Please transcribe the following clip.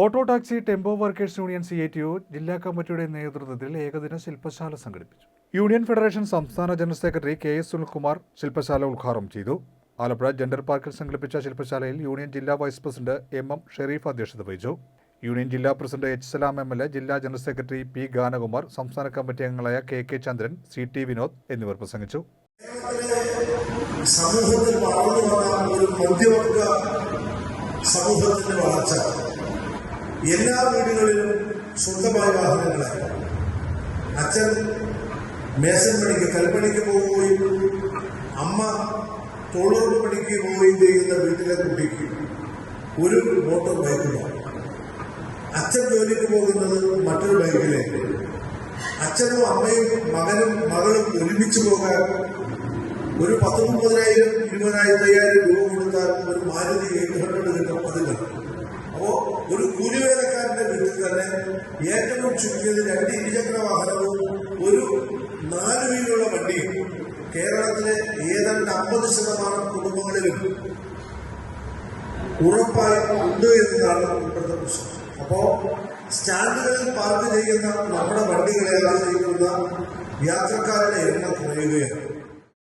Auto taxi tempo workers union CITU ജില്ലാ കമ്മിറ്റിയുടെ നേതൃത്വത്തിൽ ഏകദിന ശില്പശാല സംഘടിപ്പിച്ചു. യൂണിയൻ ഫെഡറേഷൻ സംസ്ഥാന ജനറൽ സെക്രട്ടറി KS സുനിൽകുമാർ ശില്പശാല ഉദ്ഘാടനം ചെയ്തു. ആലപ്പുഴ ജെൻഡർ പാർക്കിൽ സംഘടിപ്പിച്ച ശില്പശാലയിൽ യൂണിയൻ ജില്ലാ വൈസ് പ്രസിഡന്റ് MM ഷെരീഫ് അധ്യക്ഷത വഹിച്ചു. യൂണിയൻ ജില്ലാ പ്രസിഡന്റ് H സലാം MLA, ജില്ലാ ജനറൽ സെക്രട്ടറി P ഗാനകുമാർ, സംസ്ഥാന കമ്മിറ്റി അംഗങ്ങളായ KK ചന്ദ്രൻ, CT വിനോദ് എന്നിവർ പ്രസംഗിച്ചു. സമൂഹത്തിൽ വളർന്നു വന്ന ഒരു മധ്യവർഗ സമൂഹത്തിന്റെ വളർച്ച എല്ലാ വീടുകളിലും സ്വന്തമായ വാഹനങ്ങളായി. അച്ഛൻ മേസൻ പണിക്ക് കൽപ്പണിക്ക് പോവുകയും അമ്മ തൊഴിലുറപ്പ് പണിക്ക് പോവുകയും ചെയ്യുന്ന വീട്ടിലെ കുട്ടിക്ക് ഒരു മോട്ടോർ ബൈക്കിലാണ്. അച്ഛൻ ജോലിക്ക് പോകുന്നത് മറ്റൊരു ബൈക്കിലേക്ക്. അച്ഛനും അമ്മയും മകനും മകളും ഒരുമിച്ച് പോകാൻ ഒരു 19,000, 20,000 രൂപ കൊടുത്താൽ ഒരു മാരുതി 800 കിട്ടും. അതില്ല. അപ്പോ ഒരു കൂലിവേലക്കാരന്റെ വീട്ടിൽ തന്നെ ഏറ്റവും ചുരുങ്ങിയത് 2 ഇരുചക്ര വാഹനവും ഒരു 4 വീലുള്ള വണ്ടിയും കേരളത്തിലെ ഏതാണ്ട് 50% കുടുംബങ്ങളിലും ഉറപ്പായി ഉണ്ട് എന്നതാണ് ഇപ്പോഴത്തെ പ്രശ്നം. അപ്പോ സ്റ്റാൻഡുകളിൽ പാർക്ക് ചെയ്യുന്ന നമ്മുടെ വണ്ടികളെ ആശ്രയിക്കുന്ന യാത്രക്കാരുടെ എണ്ണം കുറയുകയാണ്.